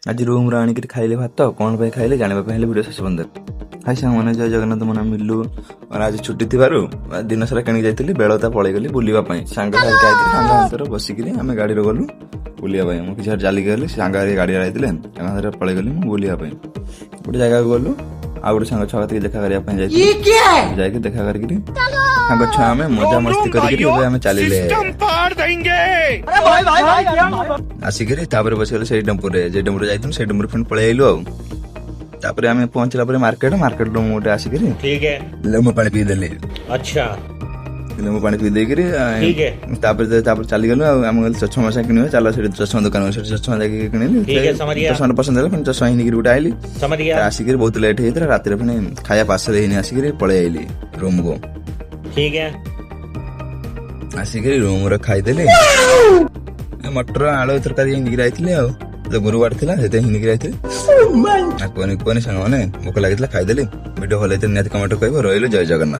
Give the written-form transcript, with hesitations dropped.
आज रूम आनिक खाइले भात कौन पे खाइले जाना वीडियो शेष बंद हाई सांग जय जगन्नाथ मना मिलू और आज छुट्टी थी दिन सारा किणी जाइली बेलता पलैगली बुलापाई सांग सांग बसिक आम गाड़ी गलु बुलापाई मुझे किसी चालिक गली सांग गाड़ी आते पलैगली बुलापाई गोटे जगह गलु आ गए सांग छुआ देखा करने जाकि देखा करके सांग छुआ आम मजा मस्ती करके चलिए आसिक बसगले से टेम्पुरे जे टेम्पुरे जाइए से टेम्पुरे फिर पलि आइलु तापर आम पहुंचला मार्केट मार्केट रू गोटे आसिक लेमु पानी पीदेली अच्छा लेमु पानी पी देकर चलीगलु आम गल चश्मा मशा कि चल से चश्मा दुकान चश्मा जाकि किणिली चश्मा पसंद है चश्मा हिंदी गोटे आइली आसिक बहुत लेट होता रात फिर खाया पार्सल होनी आसिक पलि आइली रूम को ठीक है आसिक रूम रे खाईदेली मटर आलू तरकारी हिंदी आई गुरुवार थी हिंदी आई कहनी कहनी सांग मैंने भोक लगी खाईदेली वीडियो भल निहत कमेंट कह रही जय जगन्नाथ।